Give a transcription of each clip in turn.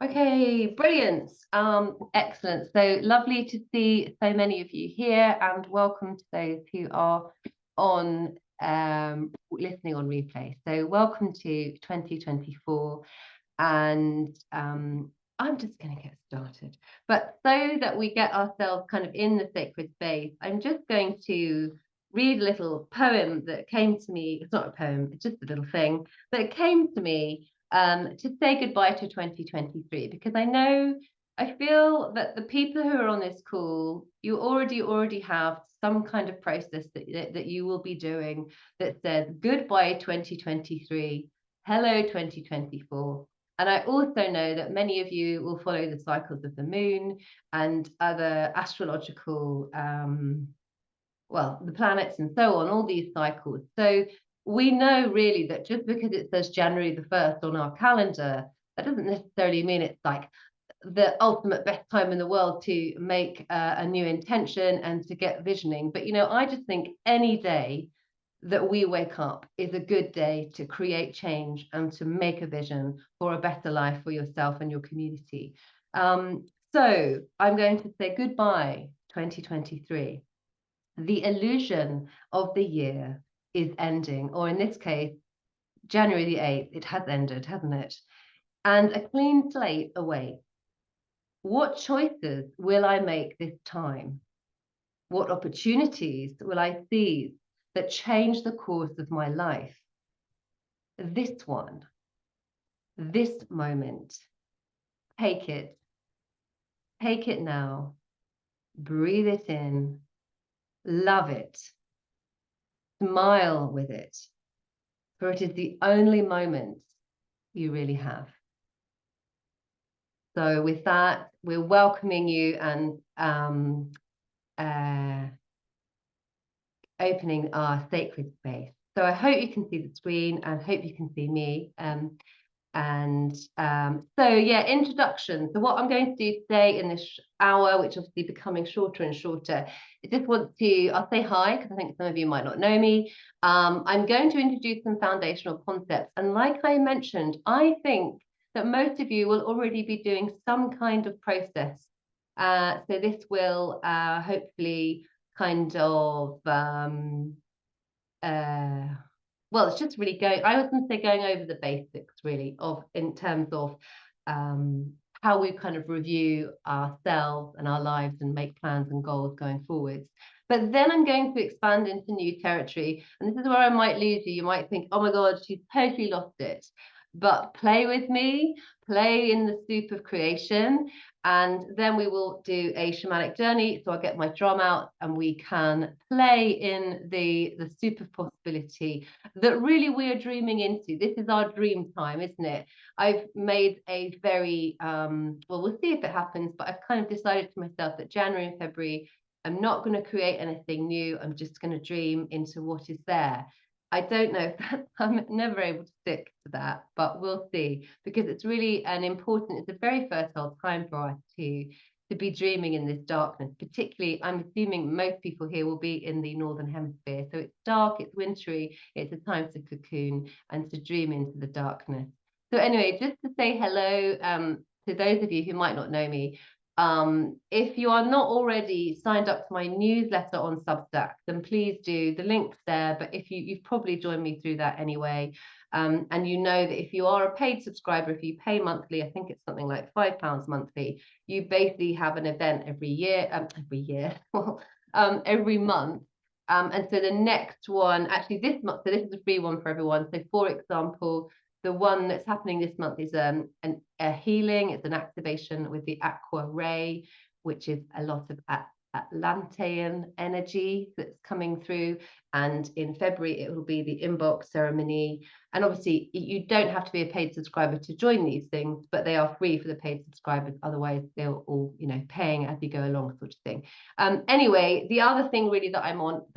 Okay, brilliant. Excellent. So lovely to see so many of you here, and welcome to those who are on listening on replay. So welcome to 2024, and I'm just going to get started. But so that we get ourselves kind of in the sacred space, I'm just going to read a little poem that came to me. It's not a poem, it's just a little thing that came to me to say goodbye to 2023, because I feel that the people who are on this call, you already have some kind of process that you will be doing that says goodbye 2023, hello 2024. And I also know that many of you will follow the cycles of the moon and other astrological, well, the planets and so on, all these cycles. So we know really that just because it says January the 1st on our calendar, that doesn't necessarily mean it's like the ultimate best time in the world to make a new intention and to get visioning. But, I just think any day that we wake up is a good day to create change and to make a vision for a better life for yourself and your community. So I'm going to say goodbye, 2023. The illusion of the year is ending, or in this case, January the 8th, it has ended, hasn't it? And a clean slate awaits. What choices will I make this time? What opportunities will I seize that change the course of my life? This one, this moment, take it now, breathe it in, love it, smile with it, for it is the only moment you really have. So with that, we're welcoming you and opening our sacred space. So I hope you can see the screen and hope you can see me. So yeah, introduction. So what I'm going to do today in this hour, which obviously becoming shorter and shorter, I just want to, I'll say hi, because I think some of you might not know me. I'm going to introduce some foundational concepts. And like I mentioned, I think that most of you will already be doing some kind of process. So this will hopefully kind of, well, it's just really I was going to say going over the basics really in terms of how we kind of review ourselves and our lives and make plans and goals going forwards. But then I'm going to expand into new territory. And this is where I might lose you. You might think, oh my God, she's totally lost it. But play with me, play in the soup of creation. And then we will do a shamanic journey. So I'll get my drum out and we can play in the soup of possibility that really we are dreaming into. This is our dream time, isn't it? I've made a very, well, we'll see if it happens, but I've kind of decided to myself that January and February, I'm not going to create anything new. I'm just going to dream into what is there. I don't know if that, I'm never able to stick to that, but we'll see, because it's really it's a very fertile time for us to be dreaming in this darkness. Particularly, I'm assuming most people here will be in the Northern Hemisphere. So it's dark, it's wintry, it's a time to cocoon and to dream into the darkness. So anyway, just to say hello to those of you who might not know me, if you are not already signed up to my newsletter on Substack, then please do. The link's there, but if you've probably joined me through that anyway. And you know that if you are a paid subscriber, if you pay monthly, I think it's something like £5 monthly, you basically have an event every month. And so the next one, actually this month, so this is a free one for everyone. So for example, the one that's happening this month is a healing. It's an activation with the Aqua Ray, which is a lot of Atlantean energy that's coming through. And in February, it will be the inbox ceremony. And obviously, you don't have to be a paid subscriber to join these things, but they are free for the paid subscribers. Otherwise, they're all, paying as you go along, sort of thing. Anyway, the other thing really that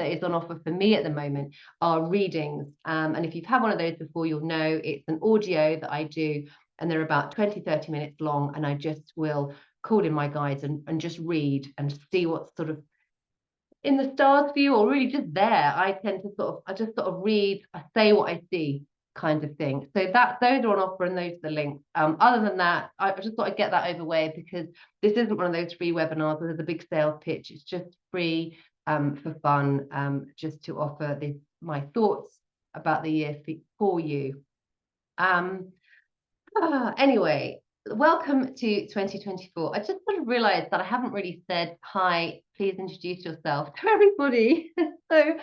is on offer for me at the moment are readings. And if you've had one of those before, you'll know it's an audio that I do, and they're about 20-30 minutes long, and I just will call in my guides and just read and see what's sort of in the stars for you, or really just there. I just sort of read, I say what I see, kind of thing. So those are on offer, and those are the links. Other than that, I just thought I'd get that over the way, because this isn't one of those free webinars where there's a big sales pitch. It's just free for fun, just to offer my thoughts about the year for you. Anyway, welcome to 2024. I just sort of realized that I haven't really said hi, please introduce yourself to everybody. So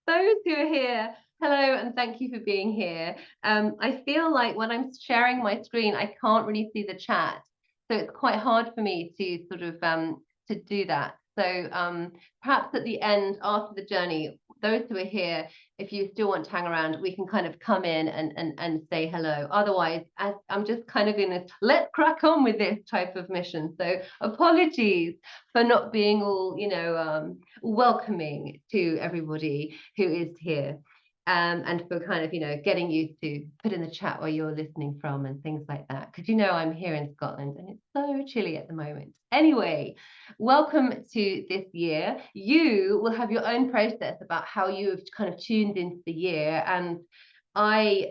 those who are here, hello, and thank you for being here. I feel like when I'm sharing my screen, I can't really see the chat, so it's quite hard for me to sort of to do that. So perhaps at the end, after the journey, those who are here, if you still want to hang around, we can kind of come in and say hello. Otherwise, I'm just kind of in a let's crack on with this type of mission. So apologies for not being all, you know, welcoming to everybody who is here, and for kind of, you know, getting used to put in the chat where you're listening from and things like that, because, you know, I'm here in Scotland and it's so chilly at the moment. Anyway, welcome to this year. You will have your own process about how you've kind of tuned into the year, and I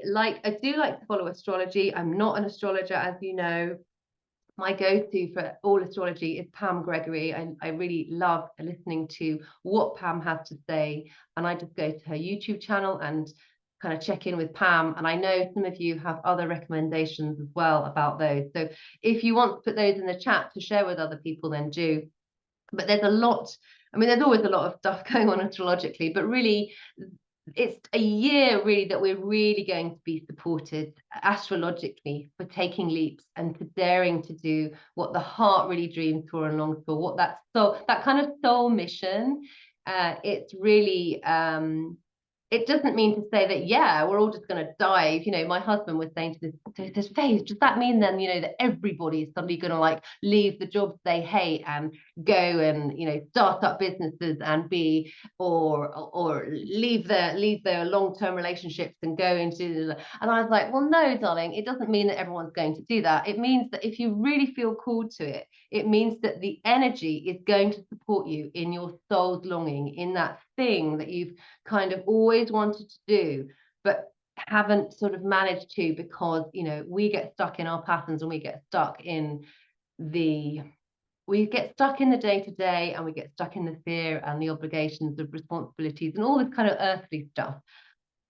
do like to follow astrology. I'm not an astrologer, as you know. My go-to for all astrology is Pam Gregory. I really love listening to what Pam has to say, and I just go to her YouTube channel and kind of check in with Pam. And I know some of you have other recommendations as well about those, so if you want to put those in the chat to share with other people, then do. But there's a lot, I mean, there's always a lot of stuff going on astrologically, but really it's a year really that we're really going to be supported astrologically for taking leaps and for daring to do what the heart really dreams for and longs for, what that kind of soul mission. It's really it doesn't mean to say that, yeah, we're all just going to dive. You know, my husband was saying to this phase, does that mean then, you know, that everybody is suddenly going to like leave the jobs they hate and go and, you know, start up businesses and be, or leave their long-term relationships and go into, and I was like, well, no, darling, it doesn't mean that everyone's going to do that. It means that if you really feel called to it, it means that the energy is going to support you in your soul's longing, in that thing that you've kind of always wanted to do but haven't sort of managed to, because, you know, we get stuck in our patterns, and we get stuck in the day-to-day, and we get stuck in the fear and the obligations of responsibilities and all this kind of earthly stuff.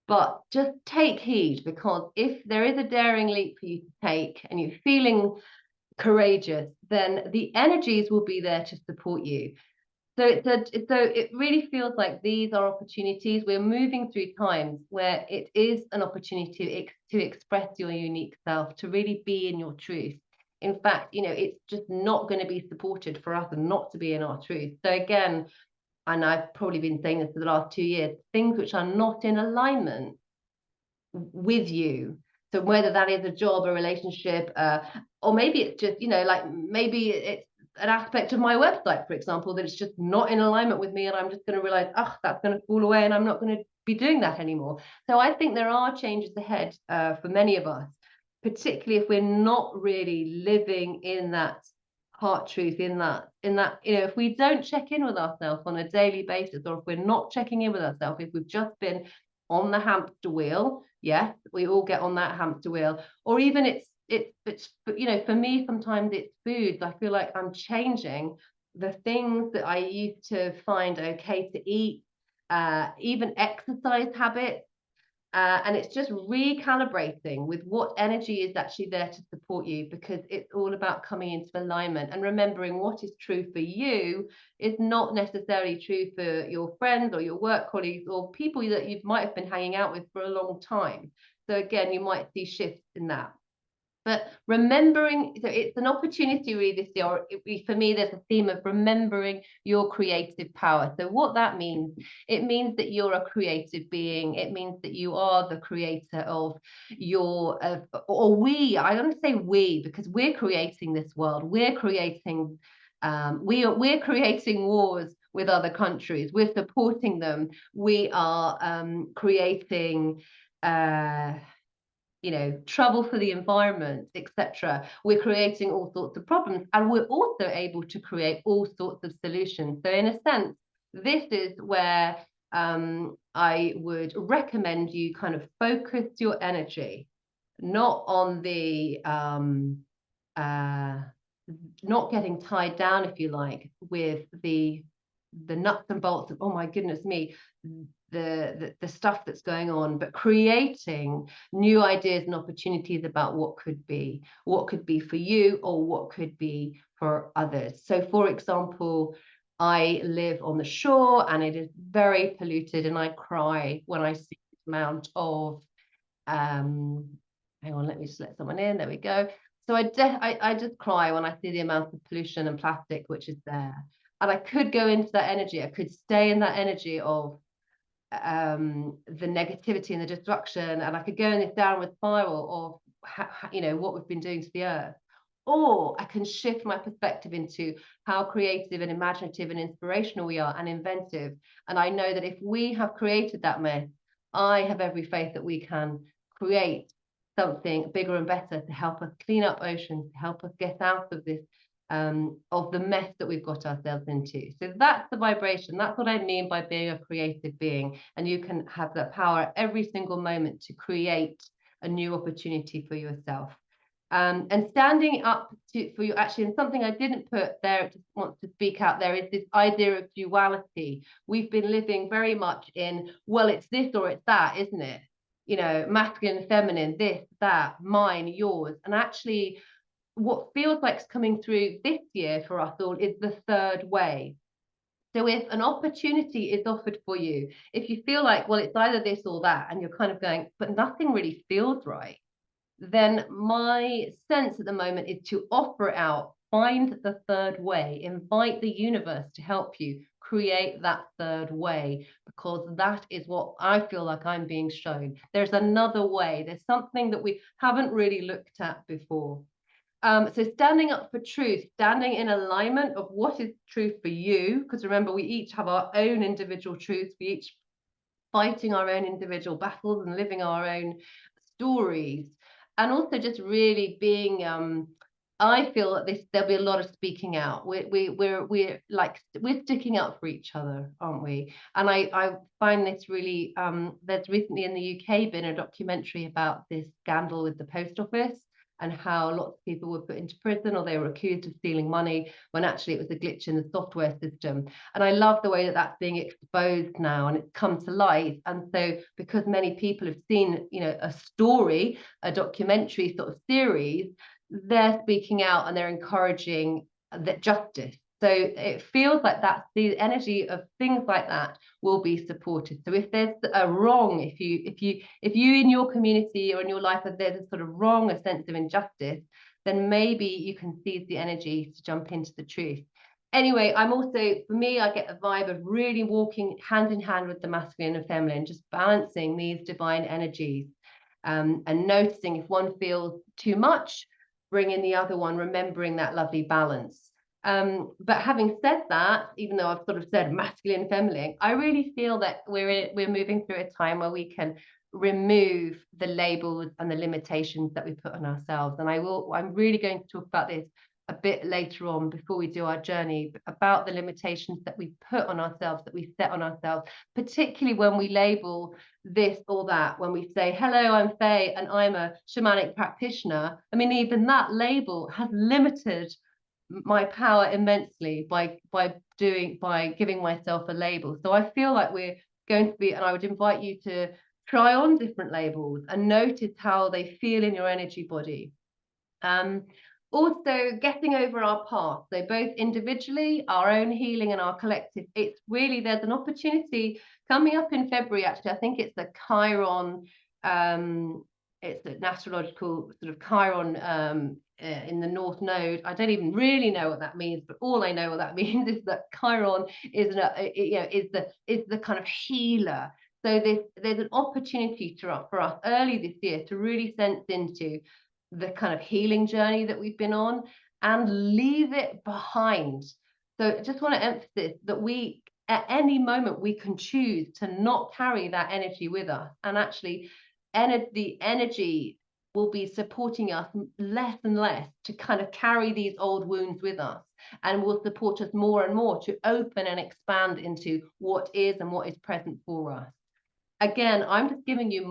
But just take heed, because if there is a daring leap for you to take and you're feeling courageous, then the energies will be there to support you. So it really feels like these are opportunities. We're moving through times where it is an opportunity to express your unique self, to really be in your truth. In fact, you know, it's just not going to be supported for us and not to be in our truth. So again, and I've probably been saying this for the last 2 years, things which are not in alignment with you. So whether that is a job, a relationship, or maybe it's just, you know, like maybe it's an aspect of my website, for example, that it's just not in alignment with me, and I'm just going to realize, oh, that's going to fall away and I'm not going to be doing that anymore. So I think there are changes ahead for many of us, particularly if we're not really living in that heart truth, in that, you know, if we don't check in with ourselves on a daily basis, or if we're not checking in with ourselves, if we've just been on the hamster wheel. Yes, we all get on that hamster wheel. Or even it's you know, for me sometimes it's foods. I feel like I'm changing the things that I used to find okay to eat, even exercise habits, and it's just recalibrating with what energy is actually there to support you, because it's all about coming into alignment and remembering what is true for you is not necessarily true for your friends or your work colleagues or people that you might have been hanging out with for a long time. So again, you might see shifts in that. But remembering, so it's an opportunity really this year, or for me, there's a theme of remembering your creative power. So what that means, it means that you're a creative being. It means that you are the creator of your, or we, I don't say we, because we're creating this world. We're creating, we're creating wars with other countries. We're supporting them. We are creating, you know, trouble for the environment, etc. We're creating all sorts of problems, and we're also able to create all sorts of solutions. So in a sense, this is where I would recommend you kind of focus your energy not on the not getting tied down, if you like, with the nuts and bolts of, oh my goodness me, the stuff that's going on, but creating new ideas and opportunities about what could be for you, or what could be for others. So for example, I live on the shore and it is very polluted, and I cry when I see the amount of hang on, let me just let someone in. There we go. So I just cry when I see the amount of pollution and plastic which is there. And I could go into that energy. I could stay in that energy of the negativity and the destruction, and I could go in this downward spiral of you know, what we've been doing to the earth. Or I can shift my perspective into how creative and imaginative and inspirational we are, and inventive. And I know that if we have created that mess, I have every faith that we can create something bigger and better to help us clean up oceans, to help us get out of this of the mess that we've got ourselves into. So that's the vibration. That's what I mean by being a creative being. And you can have that power every single moment to create a new opportunity for yourself. And standing up for you, actually, and something I didn't put there, just want to speak out there, is this idea of duality. We've been living very much in, well, it's this or it's that, isn't it? You know, masculine, feminine, this, that, mine, yours. And actually, what feels like is coming through this year for us all is the third way. So if an opportunity is offered for you, if you feel like, well, it's either this or that, and you're kind of going, but nothing really feels right, then my sense at the moment is to offer it out, find the third way, invite the universe to help you create that third way, because that is what I feel like I'm being shown. There's another way. There's something that we haven't really looked at before. So standing up for truth, standing in alignment of what is truth for you, because remember, we each have our own individual truths, we each fighting our own individual battles and living our own stories, and also just really being I feel that there'll be a lot of speaking out. We're sticking up for each other, aren't we? And I find this really there's recently in the UK been a documentary about this scandal with the post office, and how lots of people were put into prison, or they were accused of stealing money when actually it was a glitch in the software system. And I love the way that that's being exposed now, and it's come to light. And so because many people have seen, you know, a story, a documentary sort of series, they're speaking out and they're encouraging that justice. So it feels like that's the energy of things like that will be supported. So if there's a wrong, if you in your community or in your life, that there's a sort of wrong, a sense of injustice, then maybe you can seize the energy to jump into the truth. Anyway, I'm also, for me, I get a vibe of really walking hand in hand with the masculine and feminine, just balancing these divine energies, and noticing if one feels too much, bring in the other one, remembering that lovely balance. But having said that, even though I've sort of said masculine, feminine, I really feel that we're moving through a time where we can remove the labels and the limitations that we put on ourselves. And I'm really going to talk about this a bit later on, before we do our journey, about the limitations that we put on ourselves, that we set on ourselves, particularly when we label this or that. When we say, hello, I'm Fay and I'm a shamanic practitioner, I mean, even that label has limited my power immensely by giving myself a label. So I feel like we're going to be, and I would invite you to try on different labels and notice how they feel in your energy body. Also getting over our past, so both individually, our own healing, and our collective. It's really, there's an opportunity coming up in February, actually. I think it's the Chiron, it's an astrological sort of Chiron in the North Node. I don't even really know what that means, but all I know what that means is that Chiron is the kind of healer. So there's an opportunity for us early this year to really sense into the kind of healing journey that we've been on and leave it behind. So I just want to emphasize that we, at any moment, we can choose to not carry that energy with us, and actually the energy will be supporting us less and less to kind of carry these old wounds with us, and will support us more and more to open and expand into what is and what is present for us. Again, I'm just giving you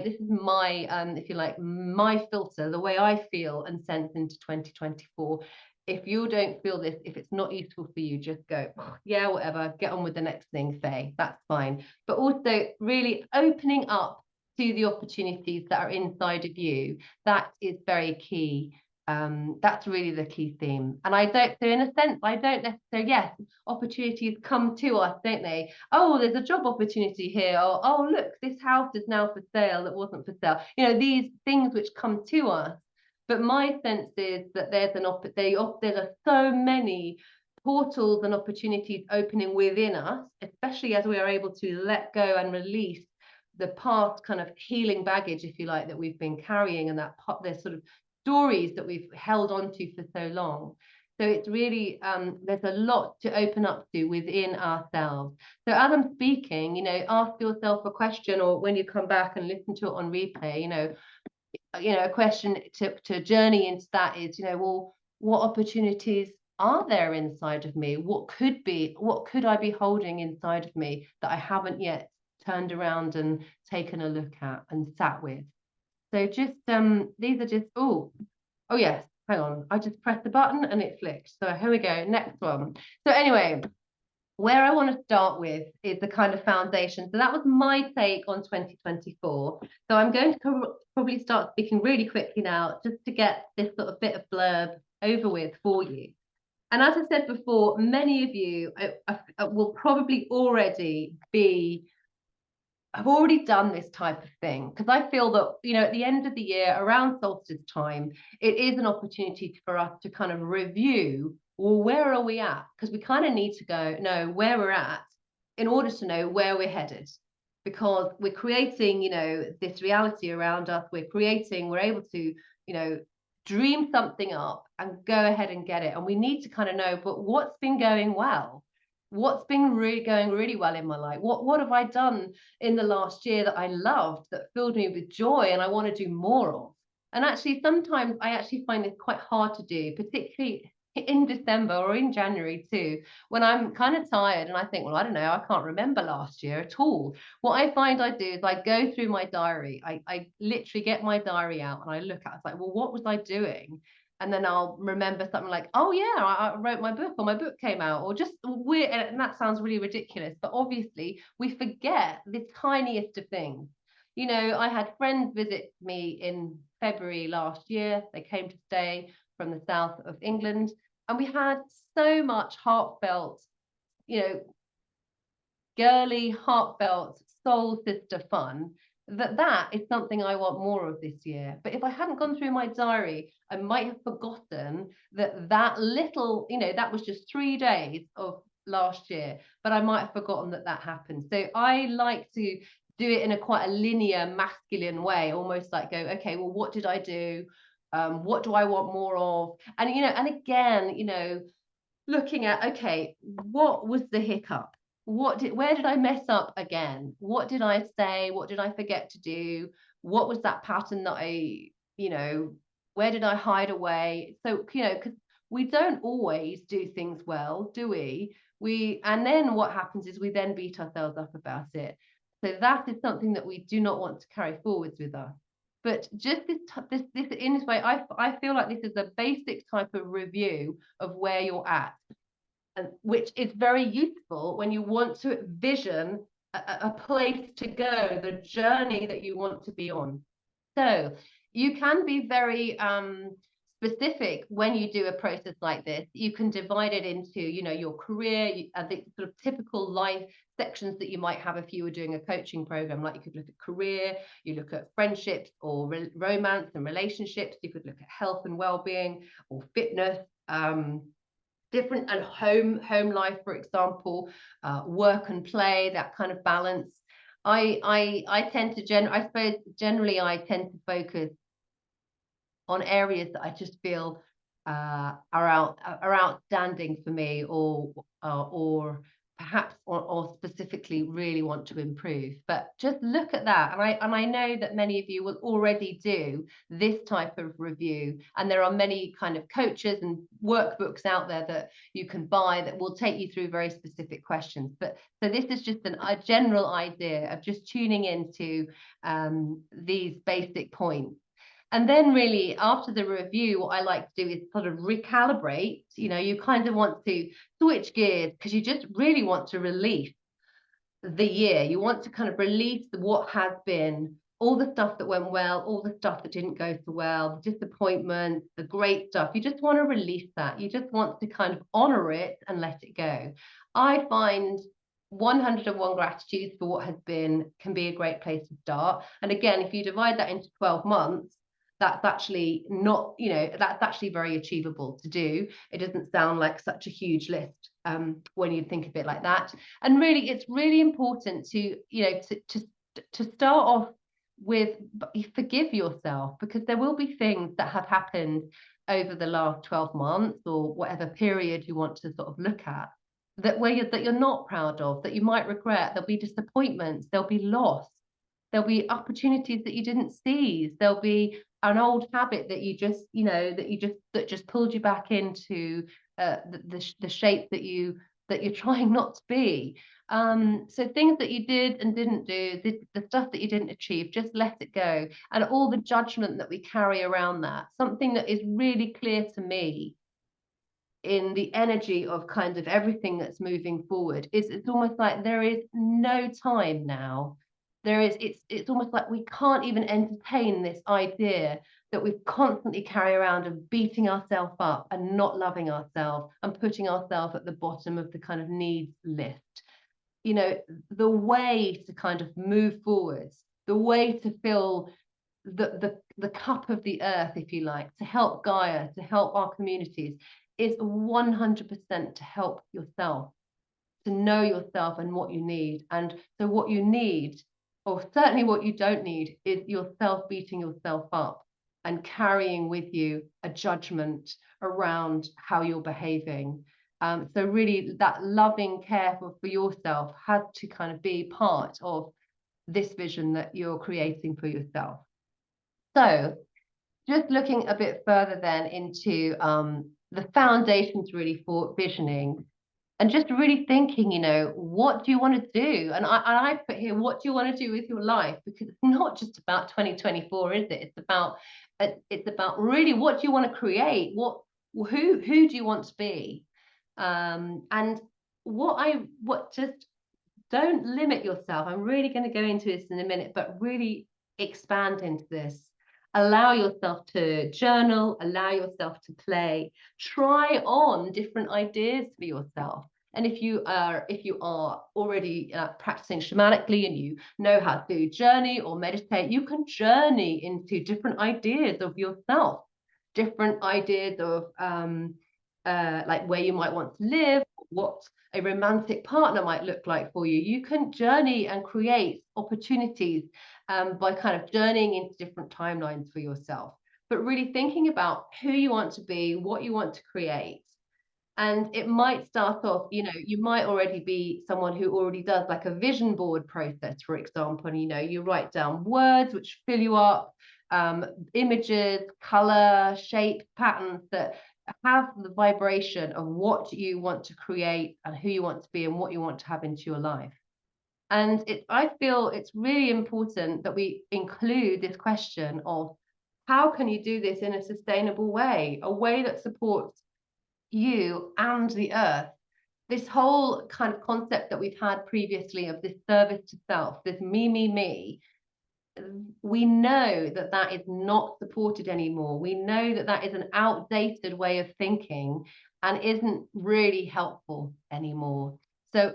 this is my, if you like, my filter, the way I feel and sense into 2024. If you don't feel this, if it's not useful for you, just go, yeah, whatever, get on with the next thing, Faye, that's fine. But also really opening up to the opportunities that are inside of you, that is very key. That's really the key theme. And so in a sense, I don't necessarily, yes, opportunities come to us, don't they? Oh, there's a job opportunity here. Or, oh, look, this house is now for sale that wasn't for sale. You know, these things which come to us. But my sense is that there's so many portals and opportunities opening within us, especially as we are able to let go and release the past kind of healing baggage, if you like, that we've been carrying, and there's sort of stories that we've held on to for so long. So it's really, there's a lot to open up to within ourselves. So as I'm speaking, you know, ask yourself a question, or when you come back and listen to it on replay, you know, a question to journey into that is, you know, well, what opportunities are there inside of me? What could I be holding inside of me that I haven't yet turned around and taken a look at and sat with? So just these are just, oh yes, hang on, I just pressed the button and it flicked. So here we go, next one. So anyway, where I want to start with is the kind of foundation. So that was my take on 2024. So I'm going to probably start speaking really quickly now, just to get this sort of bit of blurb over with for you. And as I said before, many of you will probably already be, I've already done this type of thing, because I feel that, you know, at the end of the year, around solstice time, it is an opportunity for us to kind of review, well, where are we at? Because we kind of need to know where we're at in order to know where we're headed, because we're creating, you know, this reality around us. We're able to, you know, dream something up and go ahead and get it. And we need to kind of know, but what's been going well? What's been going really well in my life? What have I done in the last year that I loved, that filled me with joy and I want to do more of? And actually, sometimes I actually find this quite hard to do, particularly in December or in January too, when I'm kind of tired and I think, well, I don't know, I can't remember last year at all. What I find I do is I go through my diary. I literally get my diary out and I look at it. It's like, well, what was I doing? And then I'll remember something like, oh yeah, I wrote my book, or my book came out, or just weird. And that sounds really ridiculous, but obviously we forget the tiniest of things. You know, I had friends visit me in February last year. They came to stay from the south of England, and we had so much heartfelt, you know, girly, heartfelt, soul sister fun, that is something I want more of this year. But if I hadn't gone through my diary, I might have forgotten that little, you know, that was just 3 days of last year, but I might have forgotten that happened. So I like to do it in a quite a linear, masculine way, almost like go, okay, well, what did I do? What do I want more of? And, you know, and again, you know, looking at, okay, what was the hiccup? Where did I mess up again? What did I say? What did I forget to do? What was that pattern that you know, where did I hide away? So, you know, because we don't always do things well, do we? And then what happens is we then beat ourselves up about it. So that is something that we do not want to carry forwards with us. But just this in this way, I feel like this is a basic type of review of where you're at, and which is very useful when you want to vision a place to go, the journey that you want to be on. So you can be very specific when you do a process like this. You can divide it into, you know, your career and the sort of typical life sections that you might have if you were doing a coaching program. Like you could look at career, you look at friendships or romance and relationships. You could look at health and well-being or fitness. Different, and home life, for example, work and play, that kind of balance. I tend to generally I tend to focus on areas that I just feel are outstanding for me, or perhaps or specifically really want to improve. But just look at that, and I know that many of you will already do this type of review, and there are many kind of coaches and workbooks out there that you can buy that will take you through very specific questions. But so this is just a general idea of just tuning into these basic points. And then really after the review, what I like to do is sort of recalibrate. You kind of want to switch gears because you just really want to release the year. You want to kind of release what has been, all the stuff that went well, all the stuff that didn't go so well, the disappointments, the great stuff. You just want to release that. You just want to kind of honor it and let it go. I find 101 gratitudes for what has been can be a great place to start. And again, if you divide that into 12 months, that's actually not, that's actually very achievable to do. It doesn't sound like such a huge list when you think of it like that. And really, it's really important to, to start off with, forgive yourself, because there will be things that have happened over the last 12 months or whatever period you want to sort of look at, that you're not proud of, that you might regret. There'll be disappointments, there'll be loss, there'll be opportunities that you didn't seize, there'll be an old habit that you just, that just pulled you back into the shape that you're trying not to be. So things that you did and didn't do, the stuff that you didn't achieve, just let it go. And all the judgment that we carry around that, something that is really clear to me in the energy of kind of everything that's moving forward is it's almost like there is no time now. It's almost like we can't even entertain this idea that we constantly carry around of beating ourselves up and not loving ourselves and putting ourselves at the bottom of the kind of needs list. The way to kind of move forwards, the way to fill the cup of the earth, if you like, to help Gaia, to help our communities, is 100% to help yourself, to know yourself and what you need. And so what you need, or certainly what you don't need, is yourself beating yourself up and carrying with you a judgment around how you're behaving. So really that loving care for yourself has to kind of be part of this vision that you're creating for yourself. So just looking a bit further then into the foundations really for visioning, and just really thinking, what do you want to do? And I put here, what do you want to do with your life? Because it's not just about 2024, is it? It's about really what do you want to create? Who do you want to be? And just don't limit yourself. I'm really going to go into this in a minute, but really expand into this. Allow yourself to journal, allow yourself to play, try on different ideas for yourself. And if you are already practicing shamanically and you know how to journey or meditate, you can journey into different ideas of yourself, different ideas of like where you might want to live, what a romantic partner might look like for you. You can journey and create opportunities by kind of journeying into different timelines for yourself, but really thinking about who you want to be, what you want to create. And it might start off, you might already be someone who already does like a vision board process, for example, and you write down words which fill you up, images, color, shape, patterns that have the vibration of what you want to create and who you want to be and what you want to have into your life. And I feel it's really important that we include this question of how can you do this in a sustainable way, a way that supports you and the earth. This whole kind of concept that we've had previously of this service to self, this me, we know that that is not supported anymore. We know that that is an outdated way of thinking and isn't really helpful anymore. So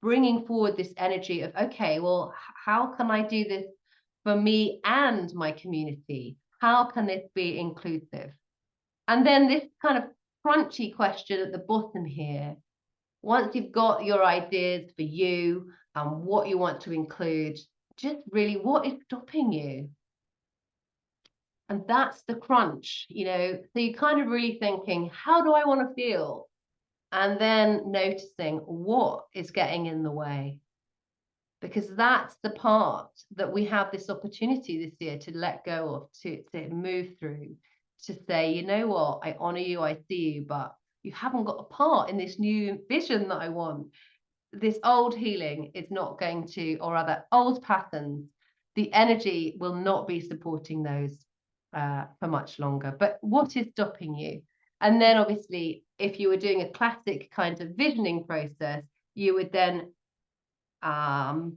bringing forward this energy of, okay, well, how can I do this for me and my community? How can this be inclusive? And then this kind of crunchy question at the bottom here, once you've got your ideas for you and what you want to include, just really what is stopping you? And that's the crunch, so you're kind of really thinking, how do I want to feel? And then noticing what is getting in the way. Because that's the part that we have this opportunity this year to let go of, to move through, to say, you know what, I honor you, I see you, but you haven't got a part in this new vision that I want. This old healing is not going to, or rather old patterns, the energy will not be supporting those for much longer. But what is stopping you? And then obviously, if you were doing a classic kind of visioning process, you would then kind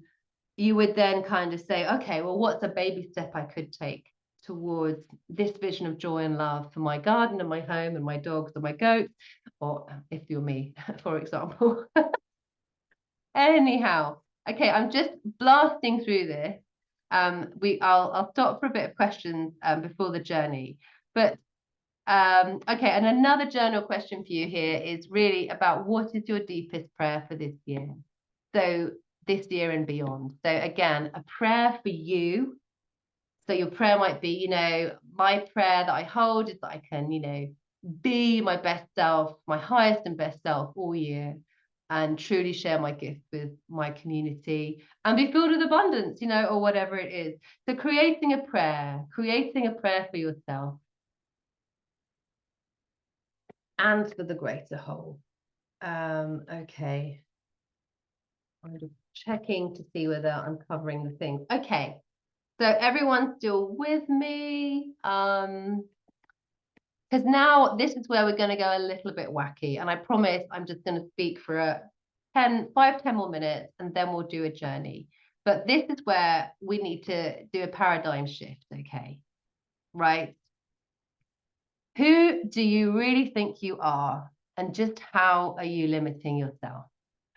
of say, okay, well, what's a baby step I could take towards this vision of joy and love for my garden and my home and my dogs and my goats, or if you're me, for example. Anyhow, okay, I'm just blasting through this. I'll stop for a bit of questions before the journey. But okay, and another journal question for you here is really about what is your deepest prayer for this year? So this year and beyond. So again, a prayer for you. So your prayer might be, you know, my prayer that I hold is that I can, you know, be my best self, my highest and best self all year, and truly share my gift with my community and be filled with abundance, you know, or whatever it is. So creating a prayer for yourself and for the greater whole. Okay. I'm just checking to see whether I'm covering the things. Okay. So everyone's still with me. Because now this is where we're going to go a little bit wacky. And I promise I'm just going to speak for 10 more minutes, and then we'll do a journey. But this is where we need to do a paradigm shift, okay? Right? Who do you really think you are? And just how are you limiting yourself?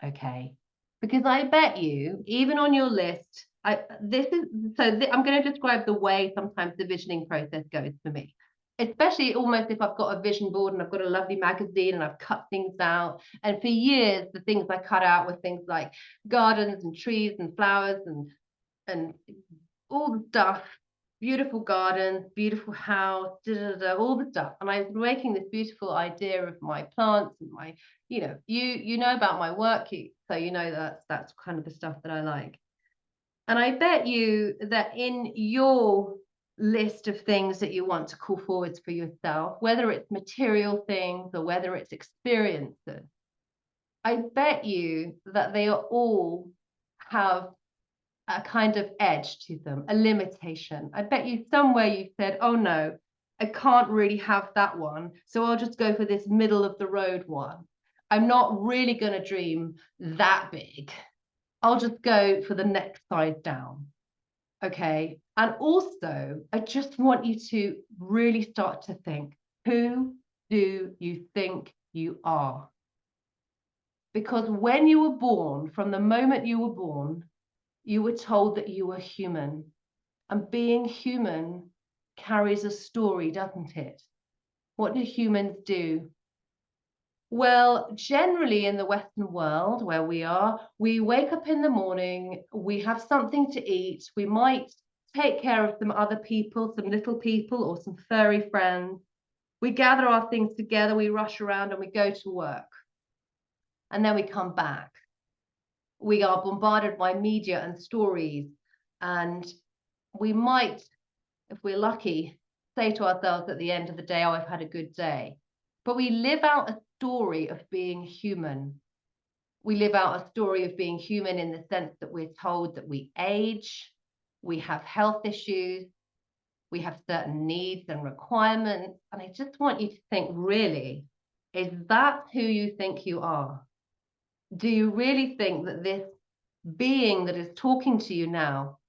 Okay. Because I bet you, even on your list, I'm going to describe the way sometimes the visioning process goes for me. Especially almost if I've got a vision board and I've got a lovely magazine and I've cut things out. And for years, the things I cut out were things like gardens and trees and flowers and all the stuff, beautiful gardens, beautiful house, all the stuff. And I was making this beautiful idea of my plants and my, you know, you know about my work, so you know that's kind of the stuff that I like. And I bet you that in your list of things that you want to call forwards for yourself, whether it's material things or whether it's experiences, I bet you that they are all have a kind of edge to them, a limitation. I bet you somewhere you said, oh no, I can't really have that one. So I'll just go for this middle of the road one. I'm not really going to dream that big. I'll just go for the next size down. Okay. And also, I just want you to really start to think, who do you think you are? Because when you were born, from the moment you were born, you were told that you were human. And being human carries a story, doesn't it? What do humans do? Well, generally in the Western world where we are, we wake up in the morning, we have something to eat, we might take care of some other people, some little people or some furry friends. We gather our things together, we rush around and we go to work. And then we come back. We are bombarded by media and stories, and we might, if we're lucky, say to ourselves at the end of the day, oh, I've had a good day. But we live out a story of being human. We live out a story of being human in the sense that we're told that we age, we have health issues, we have certain needs and requirements. And I just want you to think, really, is that who you think you are? Do you really think that this being that is talking to you now,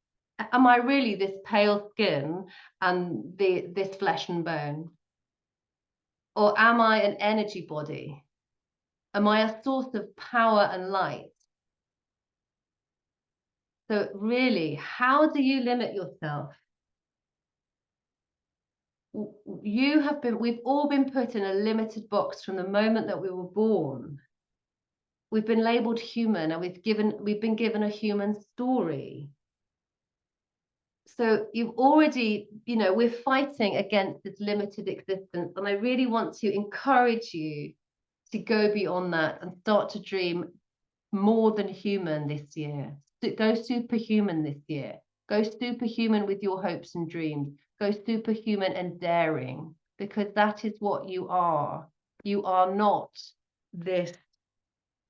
am I really this pale skin and this flesh and bone? Or am I an energy body? Am I a source of power and light? So really, how do you limit yourself? We've all been put in a limited box from the moment that we were born. We've been labeled human and we've been given a human story. So you've already, you know, we're fighting against this limited existence. And I really want to encourage you to go beyond that and start to dream more than human this year. Go superhuman this year. Go superhuman with your hopes and dreams. Go superhuman and daring, because that is what you are. You are not this,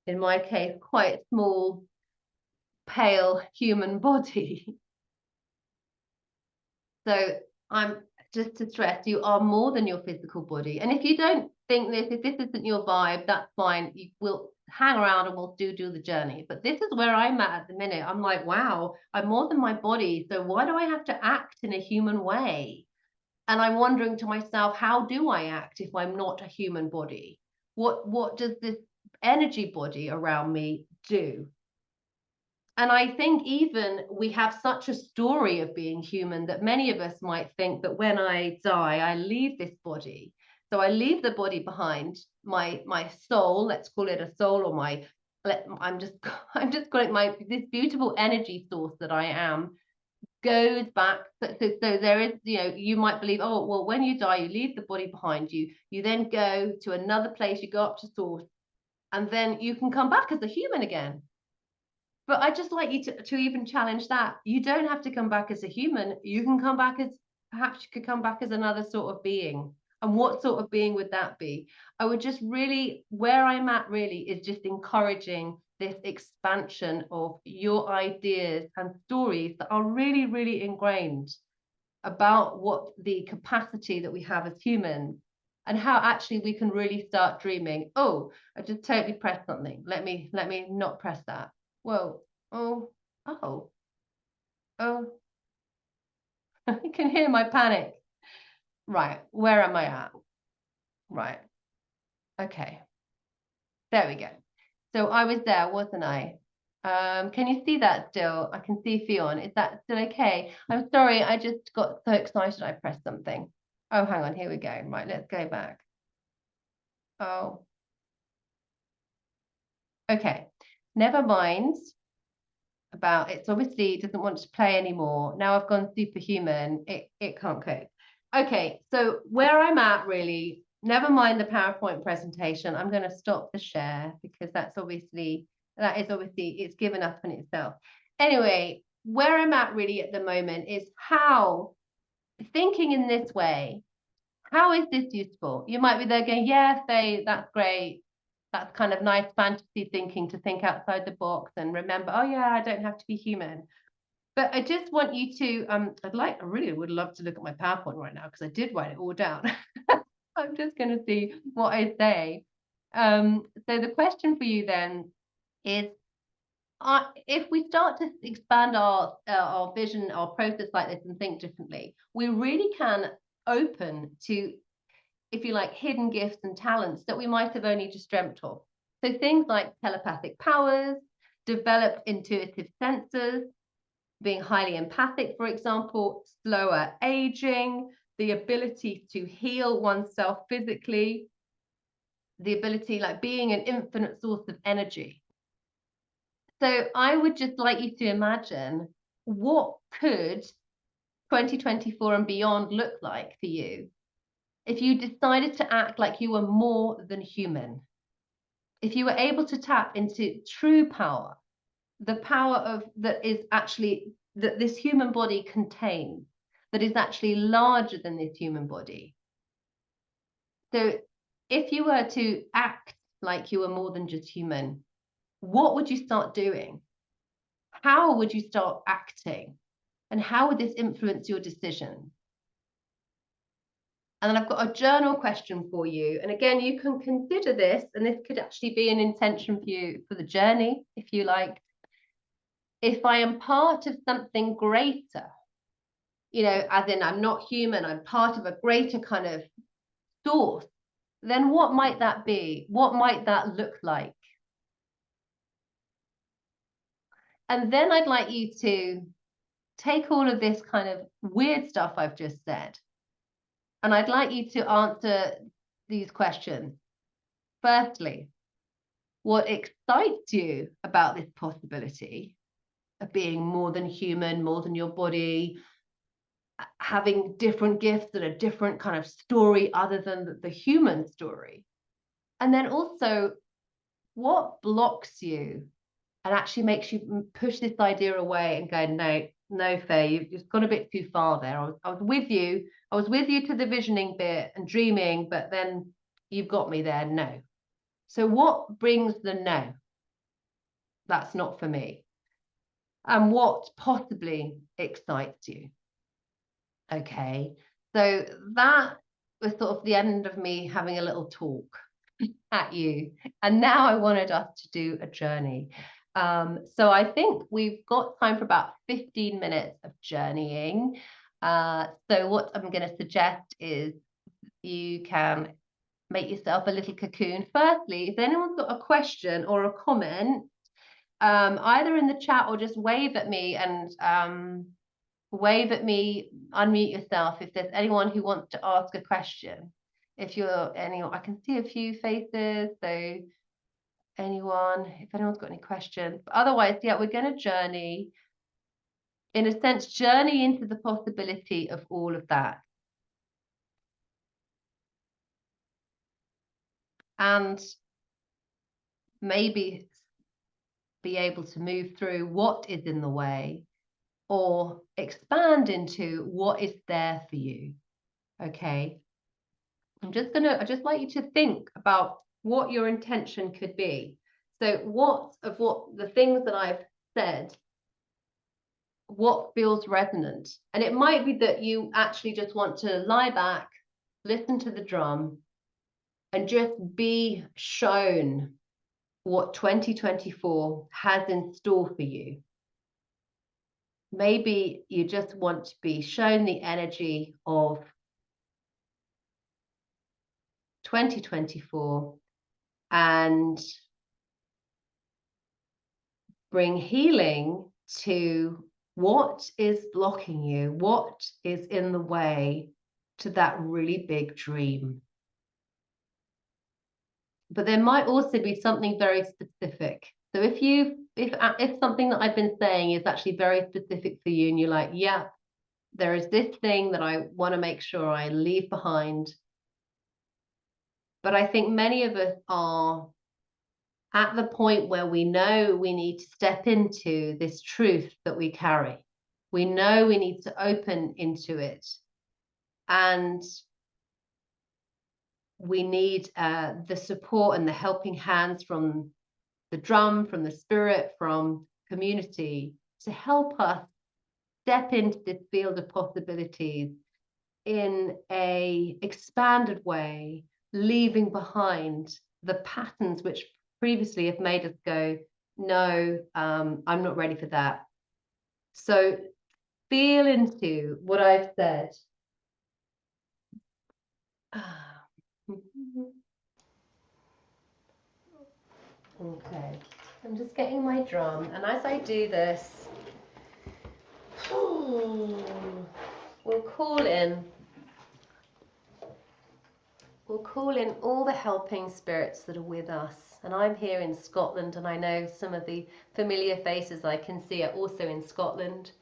in my case, quite small, pale human body. So I'm just to stress, you are more than your physical body. And if you don't think this, if this isn't your vibe, that's fine. You will hang around and we'll do the journey. But this is where I'm at the minute. I'm like, wow, I'm more than my body. So why do I have to act in a human way? And I'm wondering to myself, how do I act if I'm not a human body? What does this energy body around me do? And I think even we have such a story of being human that many of us might think that when I die, I leave this body. So I leave the body behind, my soul, let's call it a soul, or I'm just calling it this beautiful energy source that I am, goes back. So there is, you might believe, oh, well, when you die, you leave the body behind you. You then go to another place, you go up to source, and then you can come back as a human again. But I'd just like you to even challenge that. You don't have to come back as a human. You can come back as, perhaps you could come back as another sort of being. And what sort of being would that be? I would just really, where I'm at really is just encouraging this expansion of your ideas and stories that are really, really ingrained about what the capacity that we have as humans, and how actually we can really start dreaming. Oh, I just totally pressed something. Let me not press that. Whoa, oh, oh, oh. You can hear my panic. Right, where am I at? Right, okay. There we go. So I was there, wasn't I? Can you see that still? I can see Fionn. Is that still okay? I'm sorry, I just got so excited I pressed something. Oh, hang on, here we go. Right, let's go back. Oh. Okay, never mind about it's obviously doesn't want to play anymore. Now I've gone superhuman, it can't cope. Okay, so where I'm at really, never mind the PowerPoint presentation. I'm going to stop the share because that is obviously it's given up in itself. Anyway, where I'm at really at the moment is how thinking in this way, how is this useful? You might be there going, yeah, Faye, that's great. That's kind of nice fantasy thinking, to think outside the box and remember, oh yeah, I don't have to be human. But I just want you to, I really would love to look at my PowerPoint right now because I did write it all down. I'm just going to see what I say. So the question for you then is, if we start to expand our vision, our process like this and think differently, we really can open to, if you like, hidden gifts and talents that we might have only just dreamt of. So things like telepathic powers, developed intuitive senses, being highly empathic, for example, slower aging, the ability to heal oneself physically, the ability, like being an infinite source of energy. So I would just like you to imagine, what could 2024 and beyond look like for you if you decided to act like you were more than human, if you were able to tap into true power, the power of that is actually that this human body contains, that is actually larger than this human body. So if you were to act like you were more than just human, what would you start doing? How would you start acting? And how would this influence your decisions? And then I've got a journal question for you. And again, you can consider this, and this could actually be an intention for you for the journey, if you like. If I am part of something greater, as in I'm not human, I'm part of a greater kind of source, then what might that be? What might that look like? And then I'd like you to take all of this kind of weird stuff I've just said, and I'd like you to answer these questions. Firstly, what excites you about this possibility of being more than human, more than your body, having different gifts and a different kind of story other than the human story? And then also, what blocks you and actually makes you push this idea away and go, no, no, Faye, you've just gone a bit too far there. I was with you. I was with you to the visioning bit and dreaming, but then you've got me there. No. So what brings the no? That's not for me. And what possibly excites you? Okay. So that was sort of the end of me having a little talk at you. And now I wanted us to do a journey. So I think we've got time for about 15 minutes of journeying. So what I'm going to suggest is you can make yourself a little cocoon. Firstly, if anyone's got a question or a comment, either in the chat or just wave at me and unmute yourself if there's anyone who wants to ask a question. If you're anyone, I can see a few faces, so anyone, if anyone's got any questions. But otherwise, yeah, we're going to journey, in a sense, journey into the possibility of all of that. And maybe be able to move through what is in the way or expand into what is there for you. Okay. I just like you to think about what your intention could be. So what the things that I've said, what feels resonant? And it might be that you actually just want to lie back, listen to the drum, and just be shown what 2024 has in store for you. Maybe you just want to be shown the energy of 2024 and bring healing to what is blocking you, what is in the way to that really big dream. But there might also be something very specific. So if something that I've been saying is actually very specific for you and you're like, yeah, there is this thing that I want to make sure I leave behind. But I think many of us are at the point where we know we need to step into this truth that we carry. We know we need to open into it. And we need the support and the helping hands from the drum, from the spirit, from community to help us step into this field of possibilities in a expanded way, leaving behind the patterns which previously have made us go, no, I'm not ready for that. So feel into what I've said. Okay, I'm just getting my drum, and as I do this, we'll call in all the helping spirits that are with us. And I'm here in Scotland, and I know some of the familiar faces I can see are also in Scotland,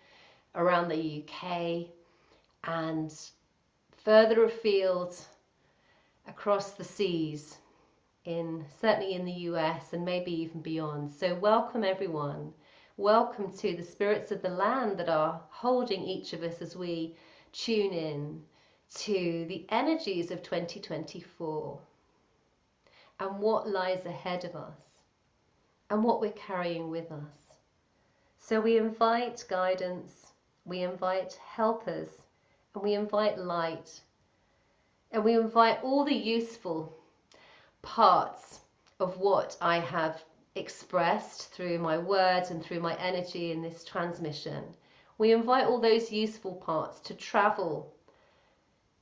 around the UK, and further afield across the seas, certainly in the US and maybe even beyond. So welcome everyone. Welcome to the spirits of the land that are holding each of us as we tune in to the energies of 2024 and what lies ahead of us and what we're carrying with us. So we invite guidance, we invite helpers, and we invite light, and we invite all the useful parts of what I have expressed through my words and through my energy in this transmission. We invite all those useful parts to travel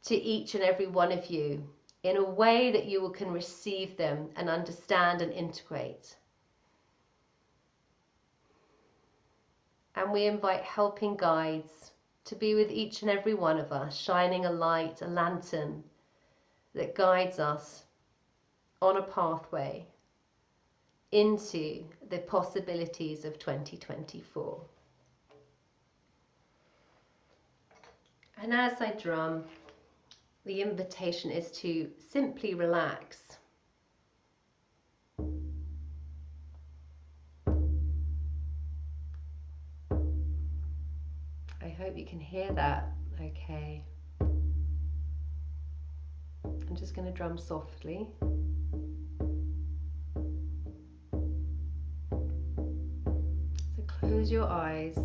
to each and every one of you in a way that you can receive them and understand and integrate. And we invite helping guides to be with each and every one of us, shining a light, a lantern that guides us on a pathway into the possibilities of 2024. And as I drum, the invitation is to simply relax hope you can hear that okay. I'm just going to drum softly. So close your eyes.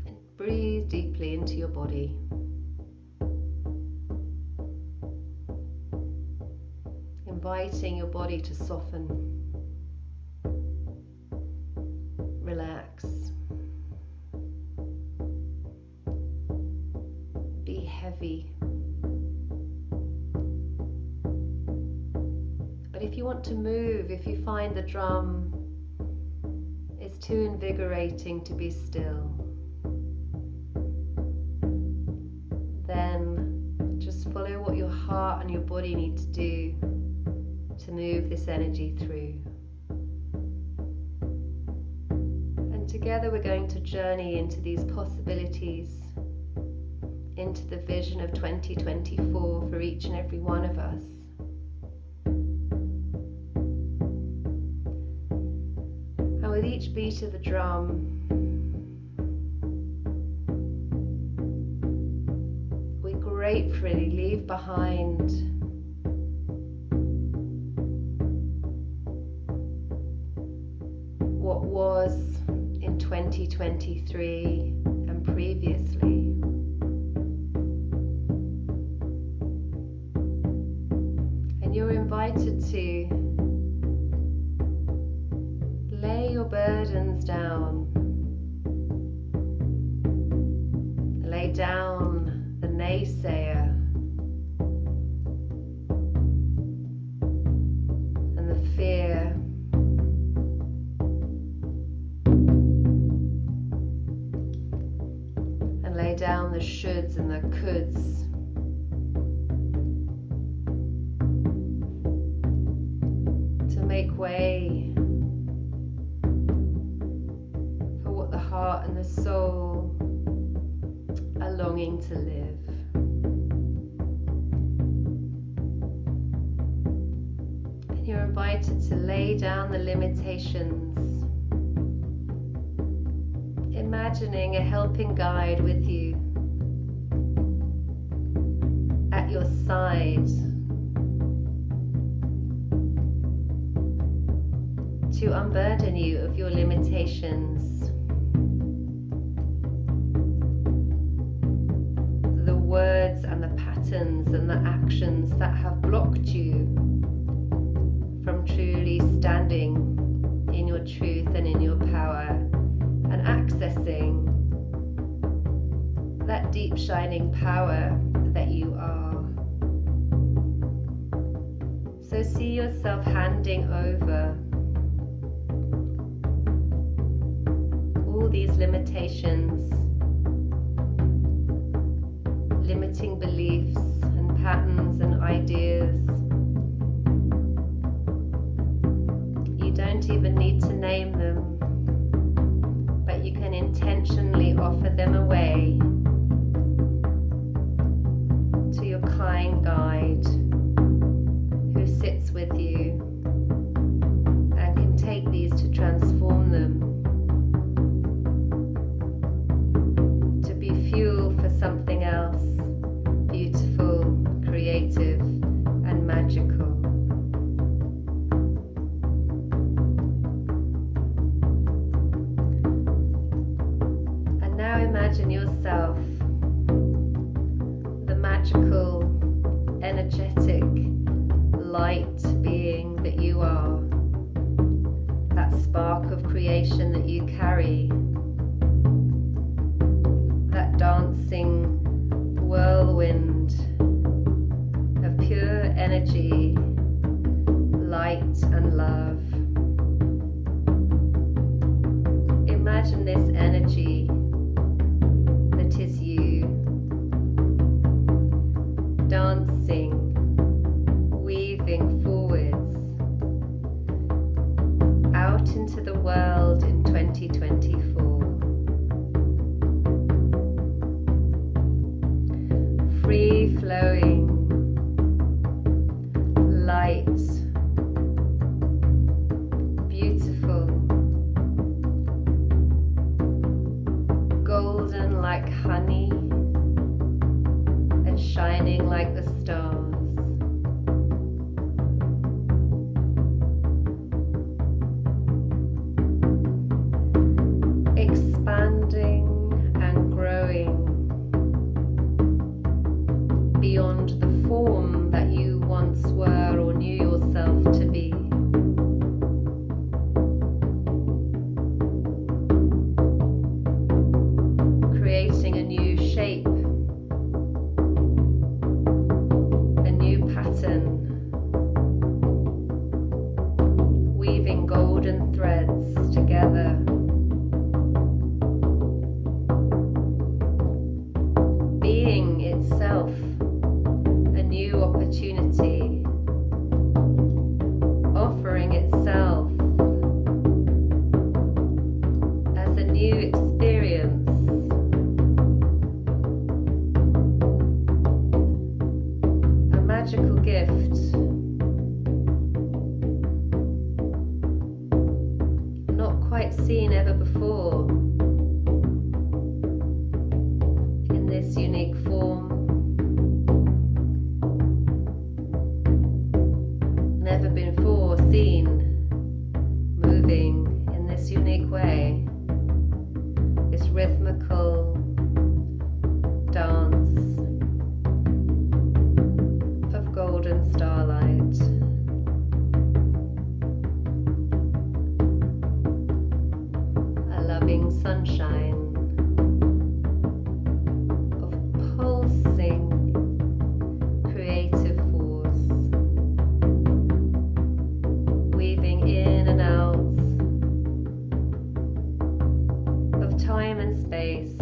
And breathe deeply into your body. Inviting your body to soften, relax, be heavy. But if you want to move, if you find the drum is too invigorating to be still, then just follow what your heart and your body need to do to move this energy through. And together we're going to journey into these possibilities, into the vision of 2024 for each and every one of us. And with each beat of the drum, we gratefully leave behind what was in 2023 and previously. And you're invited to lay your burdens down, lay down the naysayer and the fear, lay down the shoulds and the coulds. To make way for what the heart and the soul are longing to live. And you're invited to lay down the limitations, imagining a helping guide with you at your side to unburden you of your limitations, the words and the patterns and the actions that have blocked you from truly standing in your truth and in your power, and accessing that deep shining power that you are. So see yourself handing over all these limitations, limiting beliefs and patterns and ideas. You don't even need to name them, but you can intentionally offer them away to your kind guide who sits with you and can take these to transform them, to be fuel for something else beautiful, creative, and magical. Imagine yourself the magical, energetic, light being that you are, that spark of creation that you carry, that dancing whirlwind of pure energy, light and love. Imagine this energy is you, dancing, weaving forwards out into the world in 2024. Free flowing, light, beautiful, shining like the stars. Expanding and growing beyond the form that you once were or knew yourself to be. Creating a new shape, a new pattern, weaving golden threads together. Being itself a new opportunity, offering itself as a new experience, a magical gift, not quite seen ever before. This unique form, never before seen, moving in this unique way, this rhythmical dance of golden starlight. A loving sunshine, creative force, weaving in and out of time and space,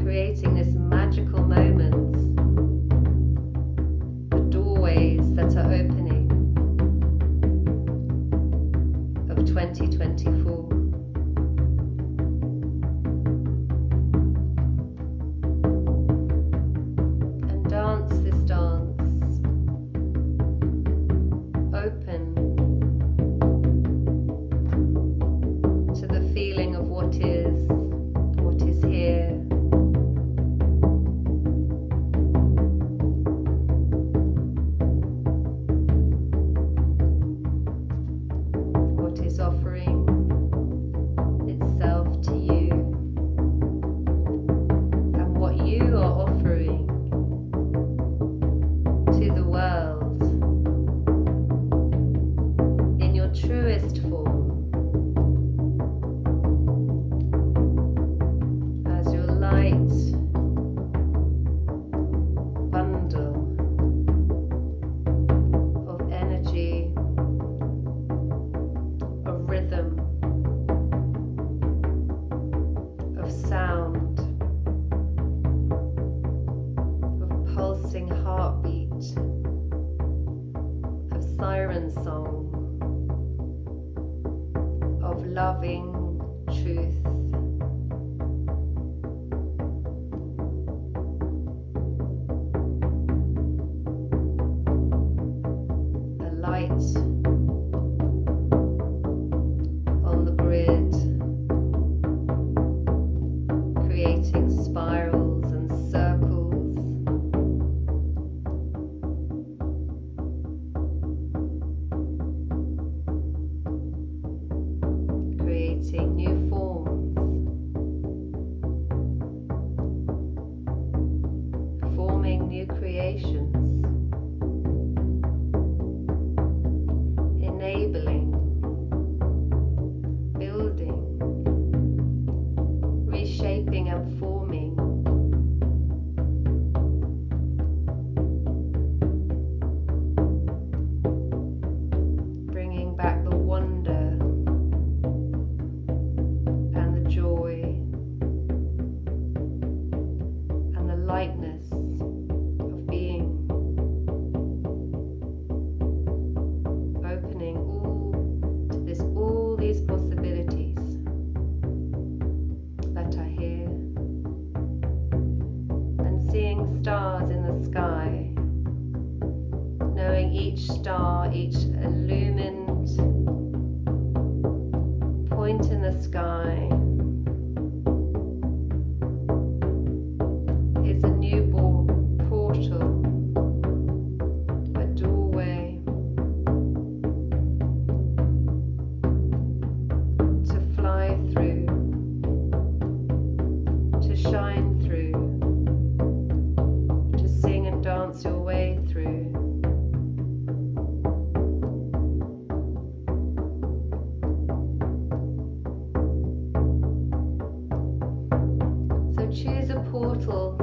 creating this magical moment, the doorways that are opening of 2024. And dance this dance, open to the feeling of what is here. Offering itself to you, and what you are offering to the world in your truest form, as your light bundle of energy, of rhythm, of sound, of pulsing heartbeat, of siren song, of loving truth. A light on the grid, creating spirals and circles, creating new forms, forming new creations, enabling, building, reshaping and forming, bringing back the wonder and the joy and the lightness of being, opening all these possibilities that are here, and seeing stars in the sky, knowing each star, each illumined sky is a new portal, a doorway to fly through, to shine through, to sing and dance your way through. So choose a portal,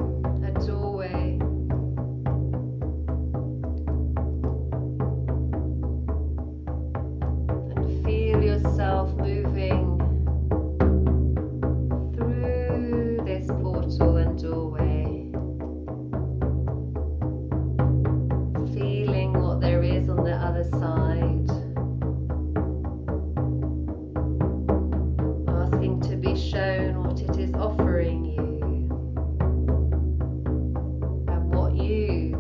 a doorway, and feel yourself moving through this portal and doorway, feeling what there is on the other side, asking to be shown what it is offering you and what you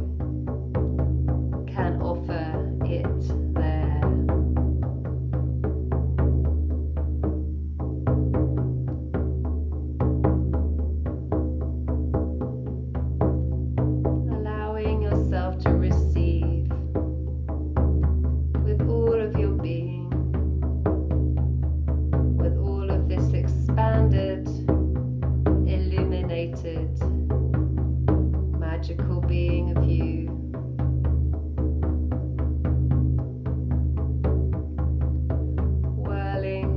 can offer it there. Allowing yourself to receive with all of your being, with all of this expanded, illuminated, magical being of you. Whirling,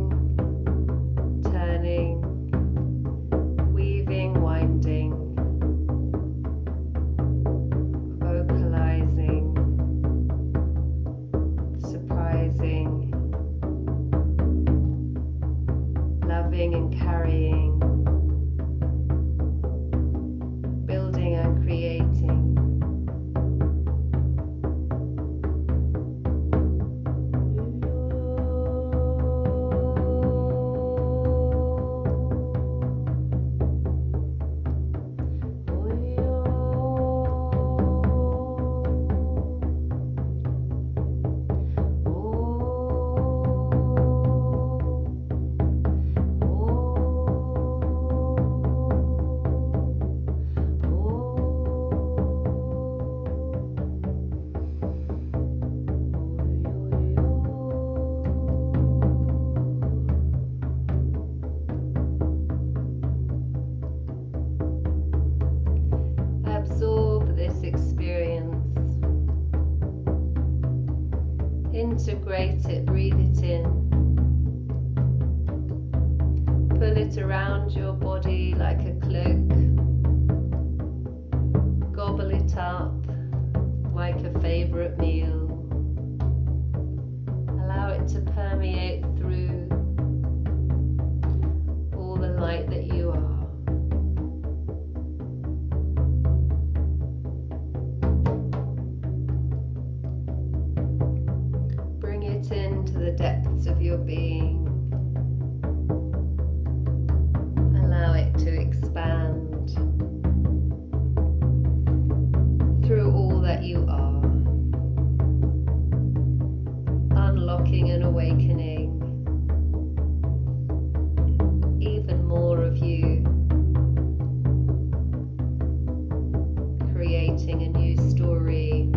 turning, weaving, winding, vocalizing, surprising, loving and carrying, building and creating. Absorb this experience. Integrate it, breathe it in. Pull it around your body like a cloak. Gobble it up like a favorite meal. Allow it to permeate through all the light that you are. Bring it into the depths of your being. Allow it to expand through all that you are, unlocking and awakening even more of you, creating a new story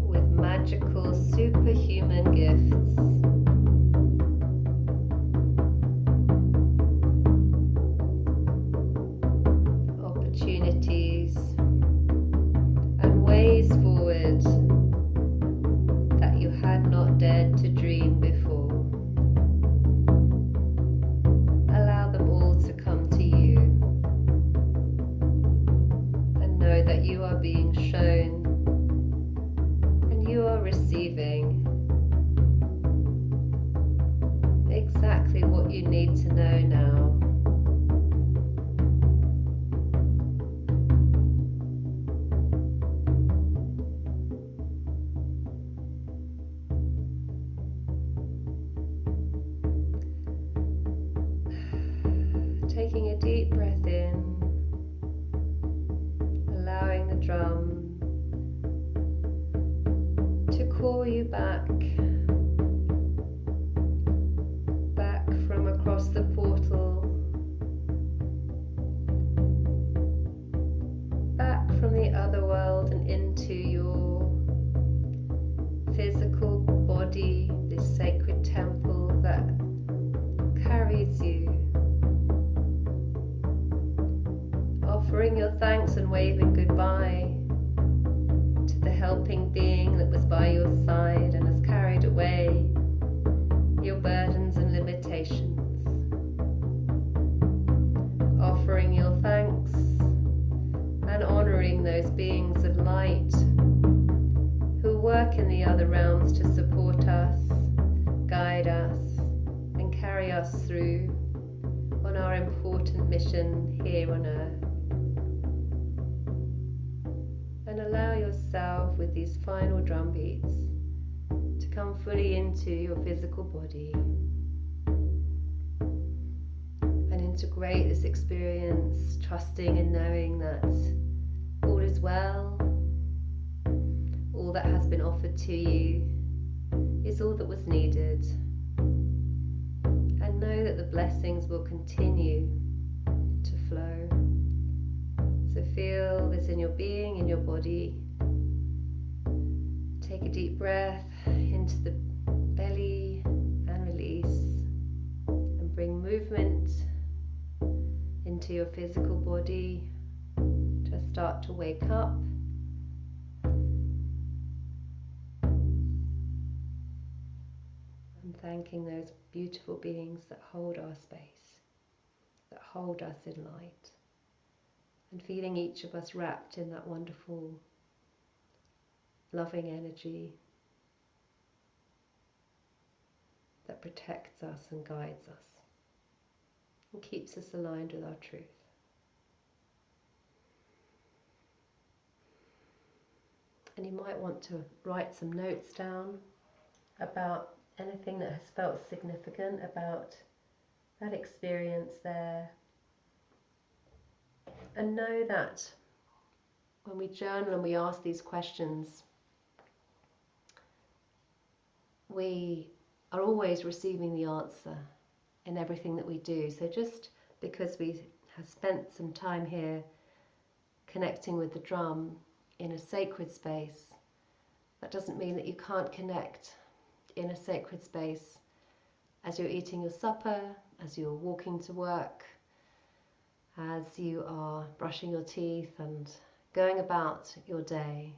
with magical superhuman gifts. us through on our important mission here on earth. And allow yourself with these final drum beats to come fully into your physical body and integrate this experience, trusting and knowing that all is well. All that has been offered to you is all that was needed. And know that the blessings will continue to flow. So feel this in your being, in your body. Take a deep breath into the belly and release. And bring movement into your physical body. Just start to wake up. And thanking those beautiful beings that hold our space, that hold us in light. And feeling each of us wrapped in that wonderful, loving energy that protects us and guides us and keeps us aligned with our truth. And you might want to write some notes down about anything that has felt significant about that experience there. And know that when we journal and we ask these questions, we are always receiving the answer in everything that we do. So just because we have spent some time here connecting with the drum in a sacred space, that doesn't mean that you can't connect in a sacred space as you're eating your supper, as you're walking to work, as you are brushing your teeth and going about your day.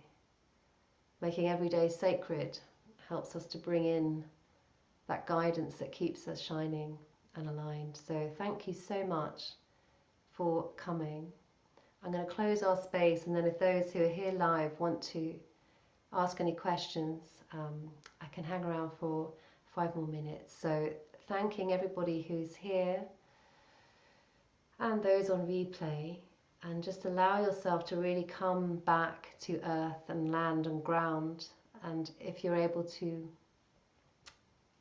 Making every day sacred helps us to bring in that guidance that keeps us shining and aligned. So thank you so much for coming. I'm going to close our space, and then if those who are here live want to ask any questions, I can hang around for 5 more minutes. So thanking everybody who's here and those on replay, and just allow yourself to really come back to earth and land and ground. And if you're able to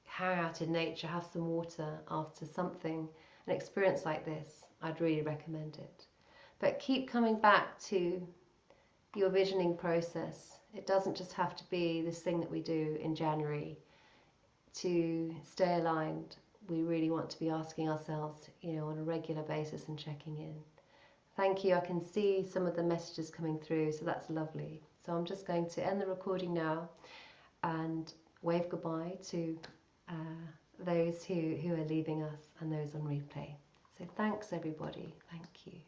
hang out in nature, have some water after something, an experience like this, I'd really recommend it. But keep coming back to your visioning process. It doesn't just have to be this thing that we do in January. To stay aligned, we really want to be asking ourselves, on a regular basis and checking in. Thank you. I can see some of the messages coming through, so that's lovely. So I'm just going to end the recording now and wave goodbye to those who are leaving us and those on replay. So thanks everybody. Thank you.